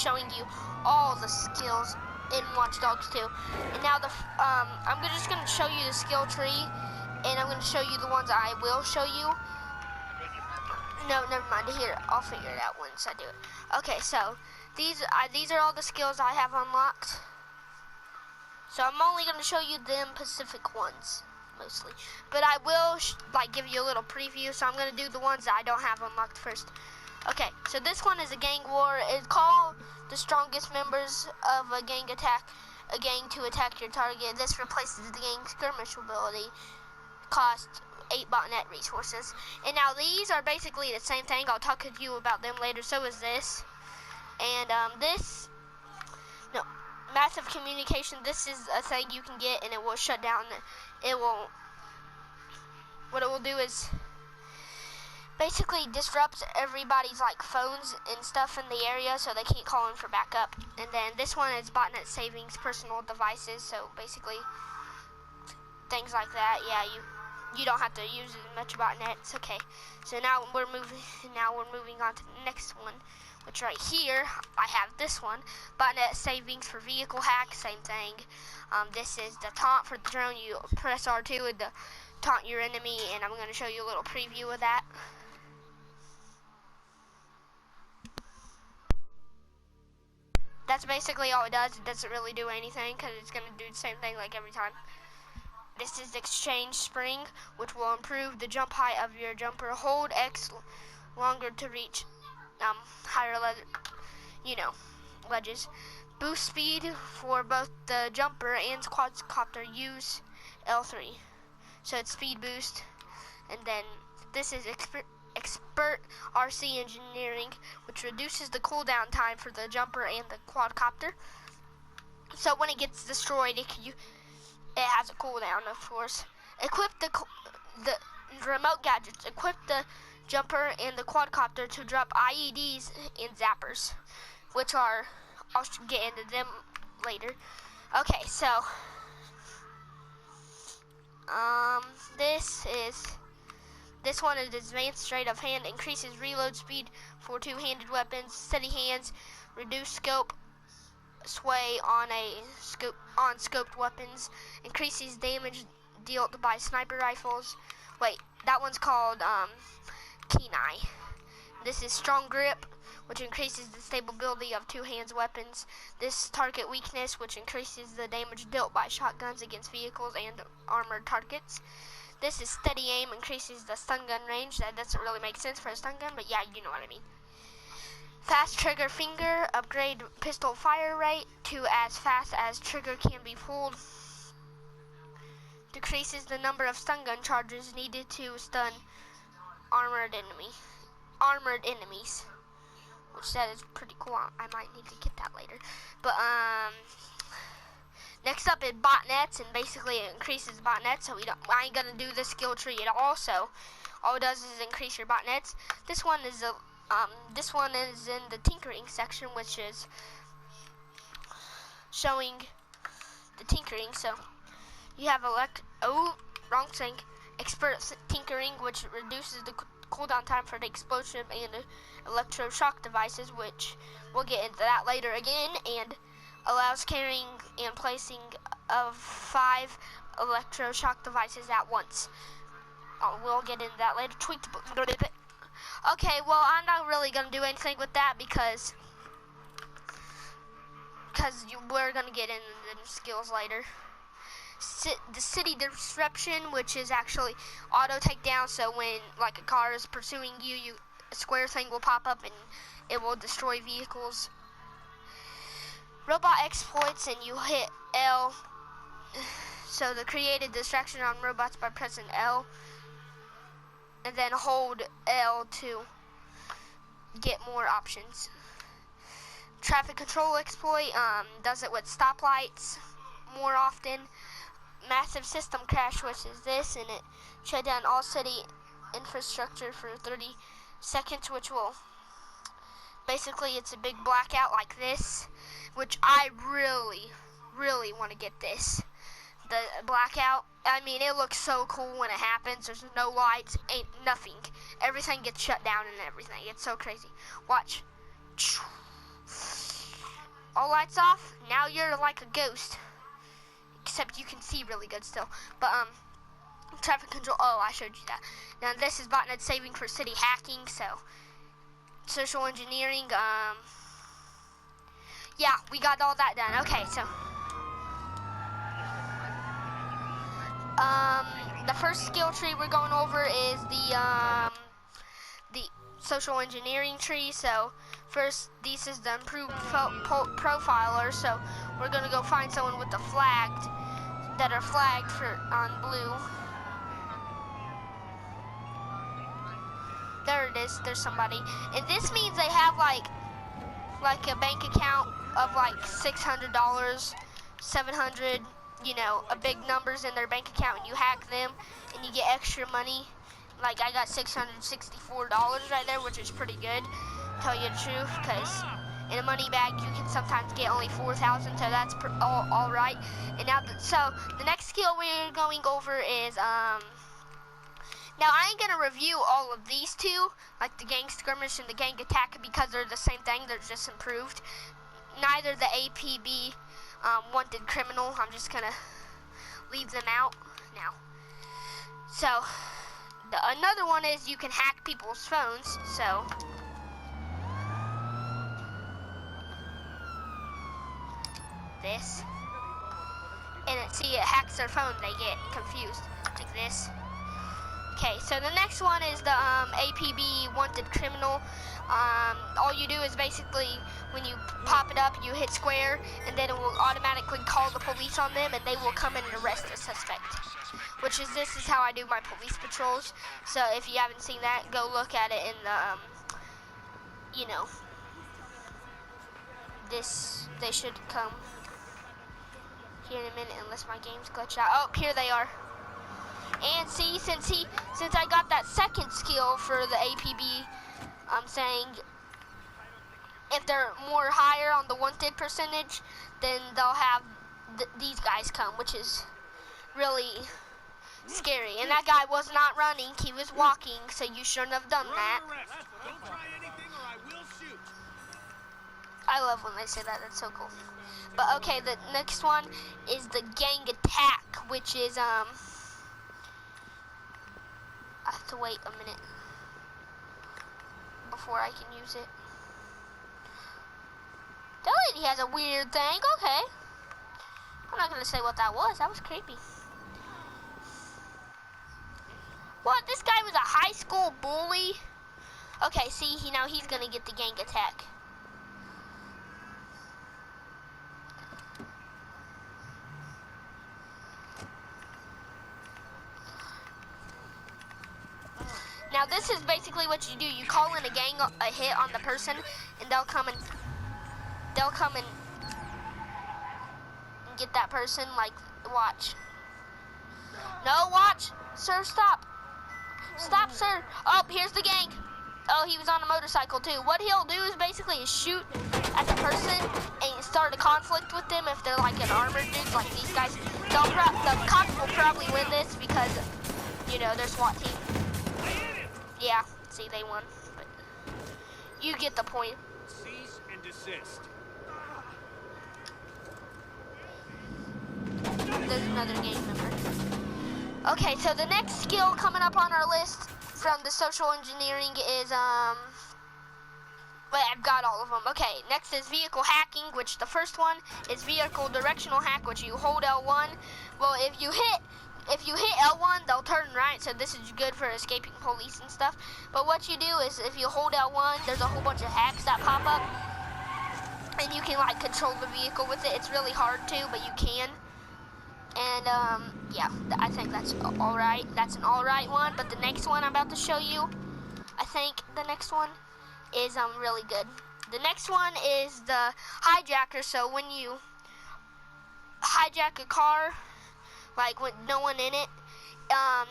showing you all the skills in Watch Dogs 2. And now I'm just gonna show you the skill tree, and I'm gonna show you the ones I will show you. No, never mind. Here, I'll figure it out once I do it. Okay, so these are all the skills I have unlocked. So I'm only gonna show you them Pacific ones mostly, but I will like give you a little preview. So I'm gonna do the ones that I don't have unlocked first. Okay, so this one is a gang war. It's called the strongest members of a gang to attack your target. This replaces the gang skirmish ability. Cost 8 botnet resources. And now these are basically the same thing. I'll talk to you about them later. So is this. And massive communication. This is a thing you can get, and it will shut down. What it will do is basically disrupts everybody's like phones and stuff in the area, so they can't call in for backup. And then this one is botnet savings personal devices, so basically things like that. Yeah, you don't have to use as much botnets. Okay, so now we're moving on to the next one, which right here I have this one, botnet savings for vehicle hacks. Same thing. This is the taunt for the drone. You press R2 to taunt your enemy, and I'm going to show you a little preview of that. That's basically all it does. It doesn't really do anything because it's going to do the same thing like every time. This is the exchange spring, which will improve the jump height of your jumper. Hold X longer to reach higher ledges. Boost speed for both the jumper and quadcopter. Use L3. So it's speed boost. And then this is expert RC engineering, which reduces the cooldown time for the jumper and the quadcopter. So when it gets destroyed, it has a cooldown, of course. Equip the remote gadgets. Equip the jumper and the quadcopter to drop IEDs and zappers, which are, I'll get into them later. Okay, so this one is advanced straight of hand, increases reload speed for two-handed weapons, steady hands, reduce scope sway on scoped weapons, increases damage dealt by sniper rifles. Wait, that one's called Kenai. This is strong grip, which increases the stability of two-hands weapons. This target weakness, which increases the damage dealt by shotguns against vehicles and armored targets. This is steady aim, increases the stun gun range. That doesn't really make sense for a stun gun, but yeah, you know what I mean. Fast trigger finger, upgrade pistol fire rate to as fast as trigger can be pulled. Decreases the number of stun gun charges needed to stun armored enemies. Which that is pretty cool. I might need to get that later. But next up is botnets, and basically it increases botnets. So I ain't gonna do the skill tree at all. So all it does is increase your botnets. This one is in the tinkering section, which is showing the tinkering. So you have expert tinkering, which reduces the cooldown time for the explosion and electroshock devices, which we'll get into that later again, and allows carrying and placing of 5 electroshock devices at once. We'll get into that later. Okay, well, I'm not really gonna do anything with that because we're gonna get into the skills later. The city disruption, which is actually auto takedown. So when like a car is pursuing you, a square thing will pop up and it will destroy vehicles. Robot exploits, and you hit L. So the created distraction on robots by pressing L, and then hold L to get more options. Traffic control exploit does it with stoplights more often. Massive system crash, which is this, and it shut down all city infrastructure for 30 seconds, which will basically, it's a big blackout like this, which I really want to get this. The blackout, I mean, it looks so cool when it happens. There's no lights, ain't nothing. Everything gets shut down and everything. It's so crazy. Watch. all lights off. Now you're like a ghost, except you can see really good still. But traffic control. Oh, I showed you that. Now this is botnet saving for city hacking. So social engineering. Yeah, we got all that done. Okay, so the first skill tree we're going over is the social engineering tree. So first, this is the improved profiler. So we're gonna go find someone with the flagged that are flagged for on blue. There it is. There's somebody, and this means they have like a bank account of like $600, 700. You know, a big numbers in their bank account, and you hack them, and you get extra money. Like I got $664 right there, which is pretty good, to tell you the truth, because in a money bag you can sometimes get only 4,000, so that's all right. And now, so the next skill we're going over is now I ain't gonna review all of these two, like the gang skirmish and the gang attack, because they're the same thing. They're just improved. Neither the APB wanted criminal. I'm just gonna leave them out now. So another one is you can hack people's phones. So this, and it hacks their phone. They get confused like this. Okay, so the next one is the APB wanted criminal. All you do is basically, when you pop it up, you hit square, and then it will automatically call the police on them, and they will come in and arrest the suspect. This is how I do my police patrols. So if you haven't seen that, go look at it in the, you know, they should come here in a minute, unless my game's glitched out. Oh, here they are. And see, since I got that second skill for the APB, I'm saying if they're more higher on the wanted percentage, then they'll have these guys come, which is really scary. And that guy was not running, he was walking, so you shouldn't have done that. Don't try anything or I will shoot. I love when they say that, that's so cool. But okay, the next one is the gang attack, which is I have to wait a minute before I can use it. That lady has a weird thing. Okay. I'm not gonna say what that was. That was creepy. What? This guy was a high school bully? Okay, see, now he's gonna get the gang attack. Now this is basically what you do. You call in a hit on the person, and they'll come and get that person. Like, watch. No, watch, sir, stop, sir. Oh, here's the gang. Oh, he was on a motorcycle too. What he'll do is basically shoot at the person and start a conflict with them. If they're like an armored dude, like these guys, the cops will probably win this because, you know, they're SWAT team. Yeah, see, they won, but you get the point. Cease and desist. There's another gang member. Okay, so the next skill coming up on our list from the social engineering is, wait, I've got all of them. Okay, next is vehicle hacking, which the first one is vehicle directional hack, which you hold L1. Well, if you hit L1, they'll turn right, so this is good for escaping police and stuff. But what you do is, if you hold L1, there's a whole bunch of hacks that pop up, and you can like control the vehicle with it. It's really hard to, but you can. And yeah, I think that's all right. That's an all right one. But the next one I'm about to show you, I think the next one is really good. The next one is the hijacker. So when you hijack a car, like with no one in it,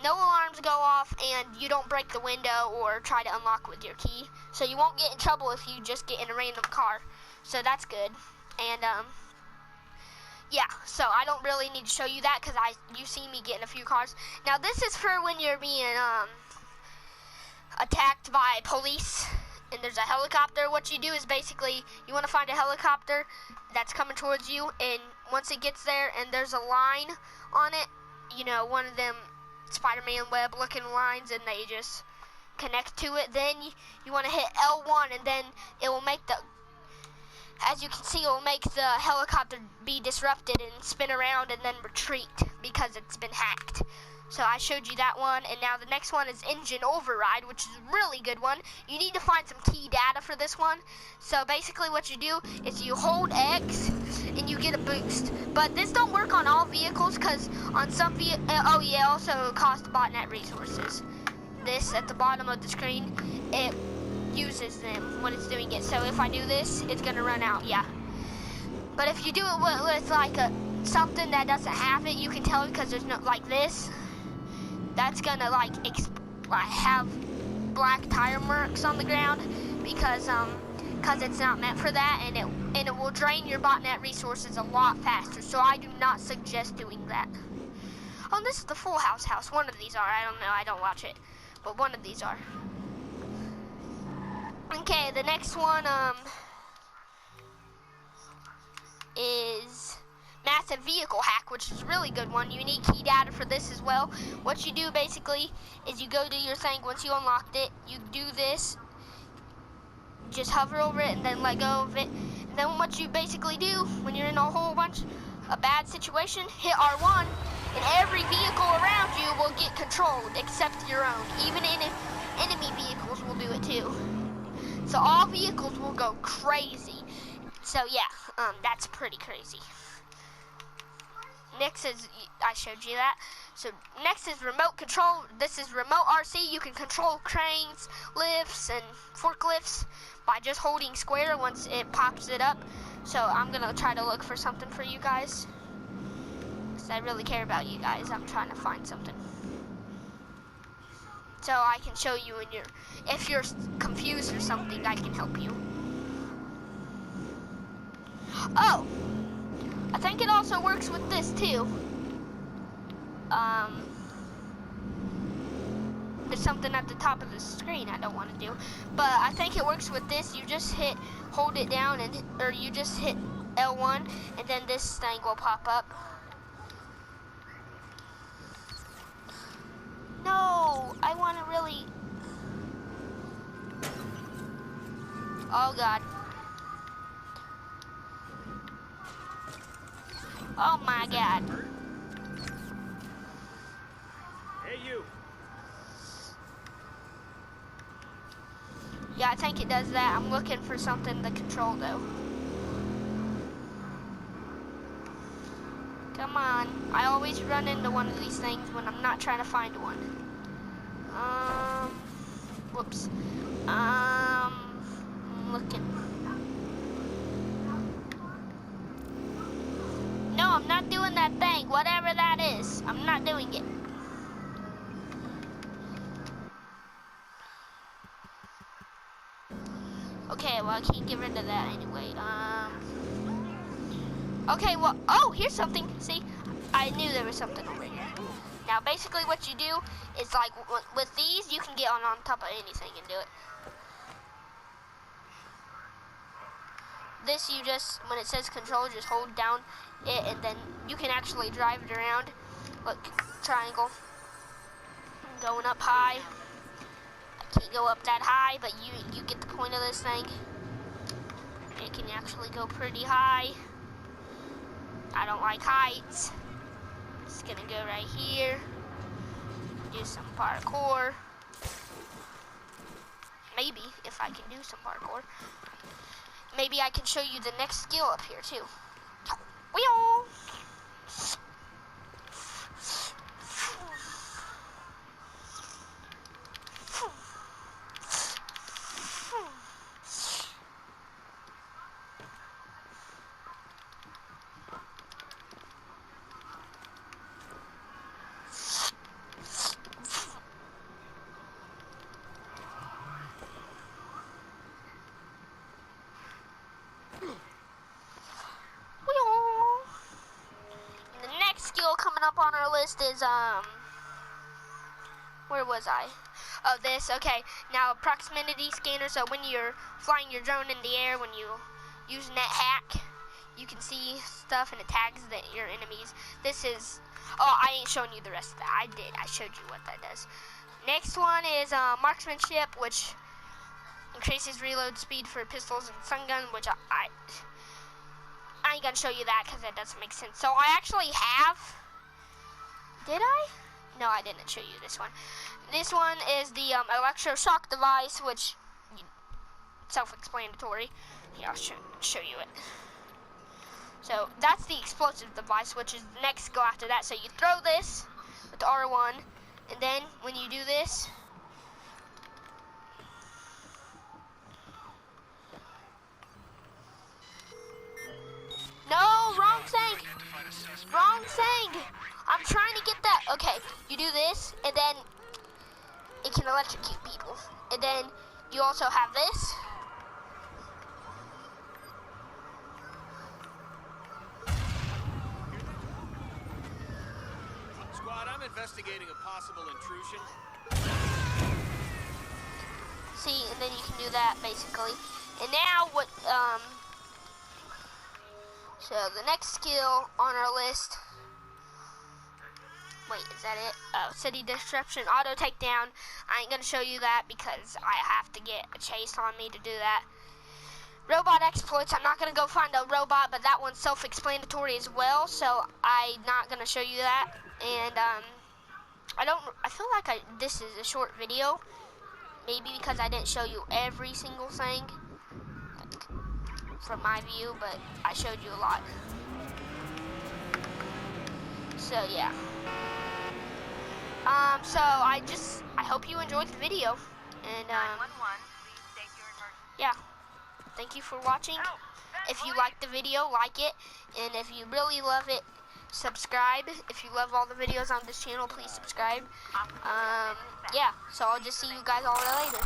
no alarms go off, and you don't break the window or try to unlock with your key. So you won't get in trouble if you just get in a random car. So that's good. And yeah, so I don't really need to show you that because you see me get in a few cars. Now this is for when you're being attacked by police and there's a helicopter, what you do is basically you want to find a helicopter that's coming towards you, and once it gets there and there's a line on it, you know, one of them Spider-Man web looking lines, and they just connect to it, then you want to hit L1, and then it will make the, as you can see, it will make the helicopter be disrupted and spin around and then retreat because it's been hacked. So I showed you that one, and now the next one is engine override, which is a really good one. You need to find some key data for this one. So basically what you do is you hold X and you get a boost. But this don't work on all vehicles, because on some oh yeah, also cost botnet resources. This at the bottom of the screen, it uses them when it's doing it. So if I do this, it's gonna run out, yeah. But if you do it with like something that doesn't have it, you can tell because there's no, like this, that's gonna like have black tire marks on the ground because it's not meant for that, and it will drain your botnet resources a lot faster. So I do not suggest doing that. Oh, this is the Full House house. One of these are. I don't know. I don't watch it, but one of these are. Okay, the next one is massive vehicle hack, which is a really good one. You need key data for this as well. What you do basically is you go to your thing. Once you unlocked it, you do this, just hover over it and then let go of it. And then what you basically do when you're in a bad situation, hit R1, and every vehicle around you will get controlled except your own. Even enemy vehicles will do it too. So all vehicles will go crazy. So yeah, that's pretty crazy. Next is, I showed you that. So next is remote control. This is remote RC. You can control cranes, lifts, and forklifts by just holding square once it pops it up. So I'm gonna try to look for something for you guys, because I really care about you guys. I'm trying to find something, so I can show you if you're confused or something, I can help you. Oh, I think it also works with this too. There's something at the top of the screen I don't want to do, but I think it works with this. You just hold it down, or you just hit L1, and then this thing will pop up. No, I want to really. Oh God. Oh my God. Hey, you. Yeah, I think it does that. I'm looking for something to control though. Come on. I always run into one of these things when I'm not trying to find one. Whoops. I'm looking. No, I'm not doing that thing. Whatever that is, I'm not doing it. Okay, well, I can't get rid of that anyway. Okay, well, oh, here's something. See, I knew there was something over here. Now, basically what you do is, like, with these, you can get on top of anything and do it. This, you just, when it says control, just hold down it, and then you can actually drive it around. Look, triangle. Going up high. I can't go up that high, but you get the point of this thing. It can actually go pretty high. I don't like heights. Just gonna go right here. Do some parkour. Maybe, if I can do some parkour. Maybe I can show you the next skill up here too. Wheel! Coming up on our list is where was I? Oh, this, okay. Now, proximity scanner, so when you're flying your drone in the air, when you use net hack, you can see stuff and it tags your enemies. This is, oh, I ain't showing you the rest of that. I did, I showed you what that does. Next one is marksmanship, which increases reload speed for pistols and stun gun, which I ain't gonna show you that because that doesn't make sense. So I actually have, did I? No, I didn't show you this one. This one is the electroshock device, which, self-explanatory. Here, I'll show you it. So that's the explosive device, which is the next skill after that. So you throw this with R1, and then when you do this, no, wrong thing. Wrong thing. I'm trying to get that. Okay, you do this, and then it can electrocute people. And then you also have this. Squad, I'm investigating a possible intrusion. See, and then you can do that basically. And now what? So the next skill on our list. Wait, is that it? Oh, city disruption, auto takedown. I ain't gonna show you that because I have to get a chase on me to do that. Robot exploits, I'm not gonna go find a robot, but that one's self-explanatory as well, so I'm not gonna show you that. And I feel like this is a short video, maybe because I didn't show you every single thing, like, from my view, but I showed you a lot. So yeah. So I hope you enjoyed the video, and yeah, thank you for watching. If you liked the video, like it, and if you really love it, subscribe. If you love all the videos on this channel, please subscribe. Yeah, so I'll just see you guys all later.